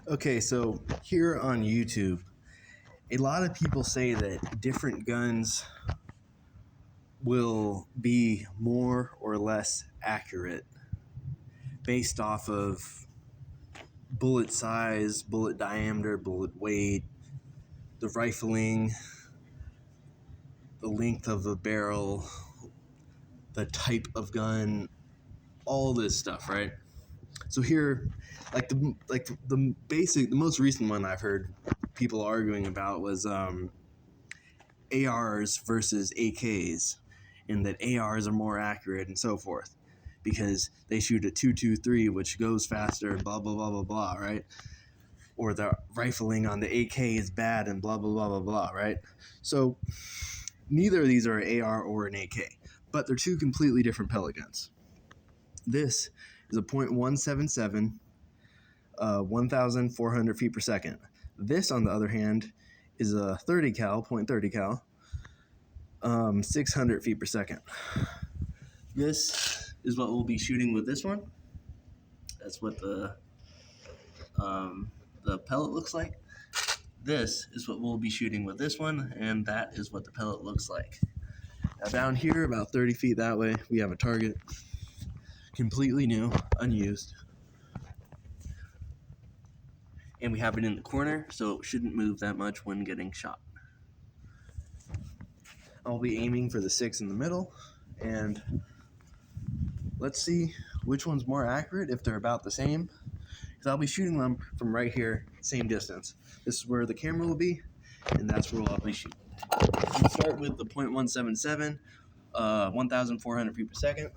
Okay, so here on YouTube, a lot of people say that different guns will be more or less accurate based off of bullet size, bullet diameter, bullet weight, the rifling, the length of the barrel, the type of gun, all this stuff, right? So here, the most recent one I've heard people arguing about was ARs versus AKs, and that ARs are more accurate and so forth because they shoot a 223, which goes faster, blah blah blah blah blah, right? Or the rifling on the AK is bad and blah blah blah blah blah, right? So neither of these are an AR or an AK, but they're two completely different pellet guns. This is a .177, 1,400 feet per second. This, on the other hand, is a 30 cal, .30 cal, 600 feet per second. This is what we'll be shooting with this one. That's what the pellet looks like. This is what we'll be shooting with this one, and that is what the pellet looks like. Now down here, about 30 feet that way, we have a target, completely new, unused. And we have it in the corner, so it shouldn't move that much when getting shot. I'll be aiming for the 6 in the middle, and let's see which one's more accurate if they're about the same. Because I'll be shooting them from right here, same distance. This is where the camera will be, and that's where I'll be shooting. We'll start with the .177, 1,400 feet per second.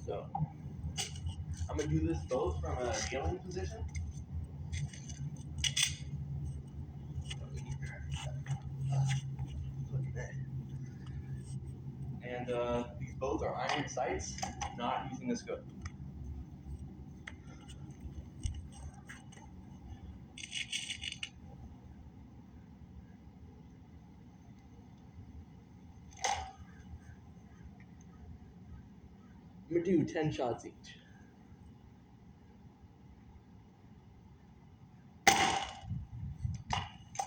So, I'm going to do this both from a kneeling position. And these both are iron sights, not using a scope. I'm going to do 10 shots each.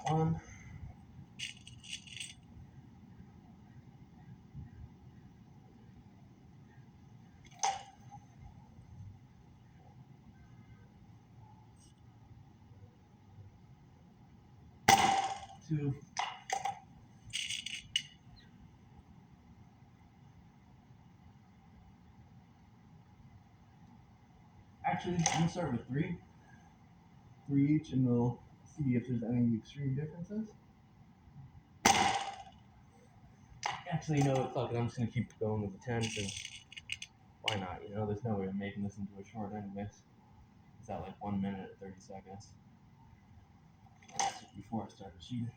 One. Two. Actually, I'm going to start with three. Three each, and we'll see if there's any extreme differences. Actually, no, fuck it. I'm just going to keep going with the 10, because why not? You know, there's no way of making this into a short anyways. It's at like 1 minute and 30 seconds. That's just before I started shooting.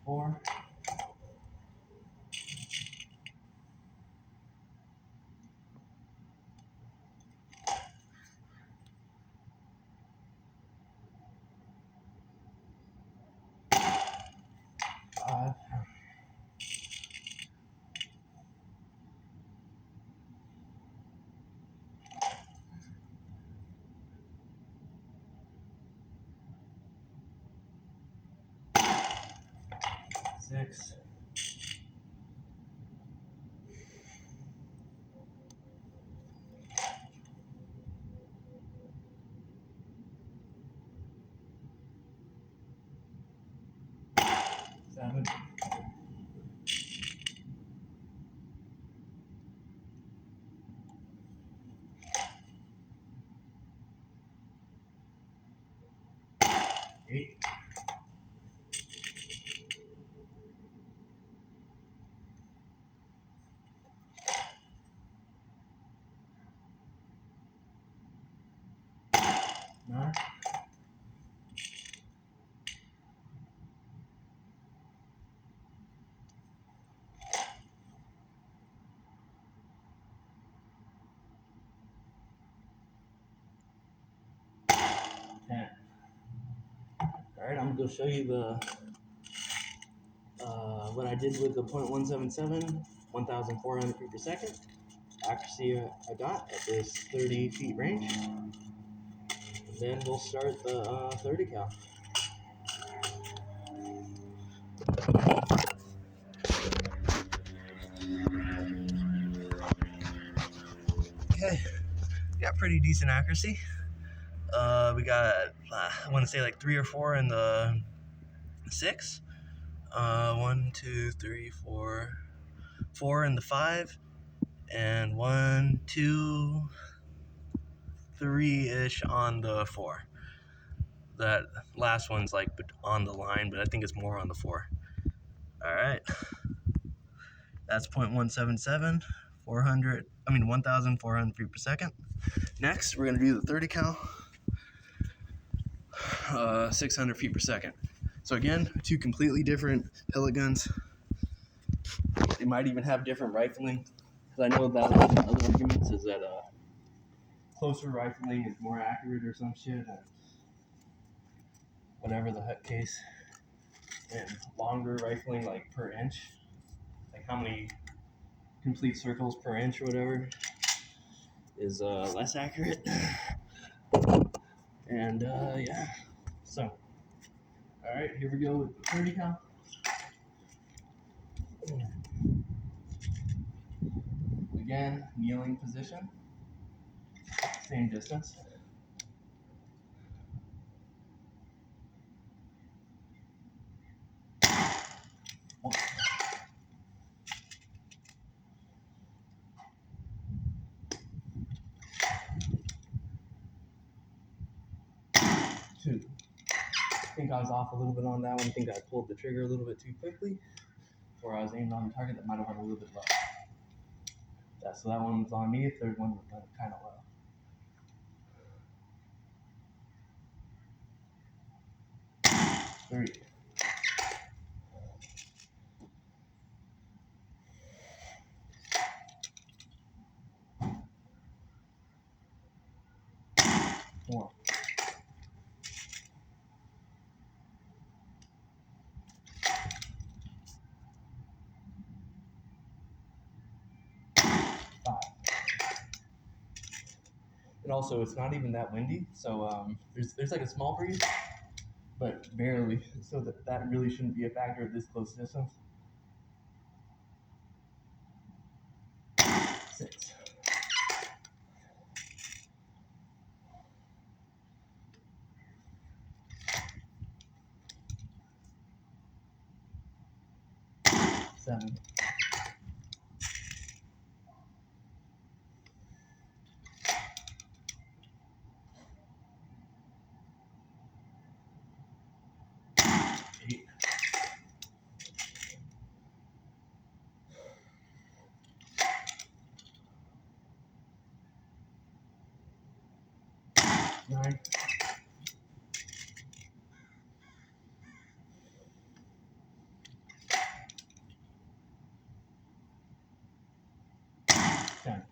Four. Five. Six. Seven. 8. 9. 10. Alright, I'm going to go show you the what I did with the .177, 1,400 feet per second, accuracy I got at this 30 feet range. And then we'll start the 30 cal. Okay, got pretty decent accuracy. We got, I want to say like 3 or 4 in the 6. 1, 2, 3, 4. 4 in the 5. And 1, 2, 3-ish on the 4. That last one's like on the line, but I think it's more on the 4. All right. That's 0.177, 1,400 feet per second. Next, we're going to do the 30 cal, 600 feet per second. So again, 2 completely different pellet guns. They might even have different rifling, because I know that other arguments is that closer rifling is more accurate or some shit, and whatever the heck case, and longer rifling, like per inch, like how many complete circles per inch or whatever, is less accurate. And yeah, so all right, here we go with the 30 cal. Again, kneeling position, same distance. One. 2. I think I was off a little bit on that one. I think I pulled the trigger a little bit too quickly, or I was aimed on the target that might have went a little bit low. Yeah, so that one was on me. Third one was kind of low. 3. 4. 5. And also, it's not even that windy, so there's like a small breeze, but barely. So that really shouldn't be a factor at this close distance. 6. 7. 8. 9. 10.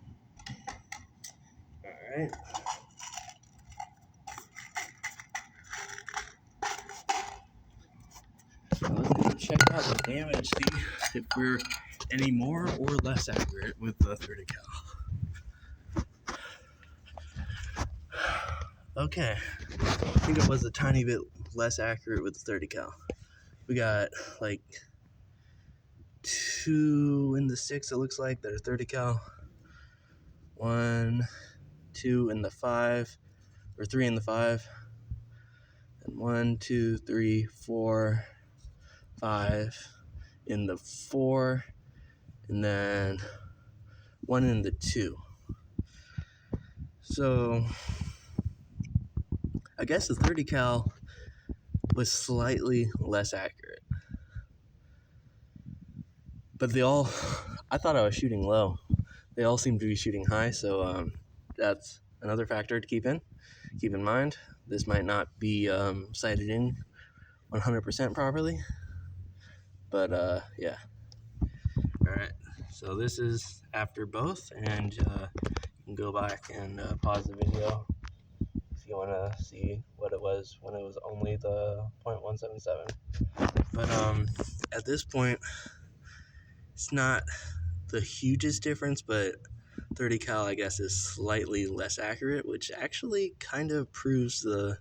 All right. Let's go check out the damage, see if we're any more or less accurate with the 30 cal. Okay, I think it was a tiny bit less accurate with the 30 cal. We got like 2 in the 6, it looks like, that are 30 cal. 1, 2 in the 5, or 3 in the 5. And 1, 2, 3, 4, 5 in the 4, and then 1 in the 2. So I guess the 30 cal was slightly less accurate, but I thought I was shooting low. They all seem to be shooting high, so that's another factor to keep in mind. This might not be sighted in 100% properly, but yeah. All right, so this is after both, and you can go back and pause the video if you want to see what it was when it was only the .177. But at this point, it's not the hugest difference, but 30 cal, I guess, is slightly less accurate, which actually kind of proves the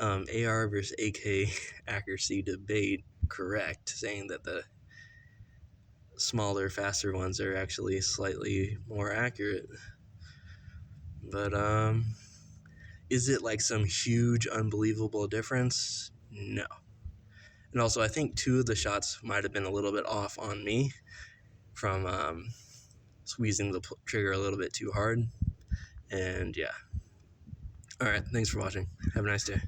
AR versus AK accuracy debate correct, saying that the smaller, faster ones are actually slightly more accurate. But is it like some huge, unbelievable difference? No. And also, I think 2 of the shots might have been a little bit off on me from squeezing the trigger a little bit too hard. And yeah. All right, thanks for watching. Have a nice day.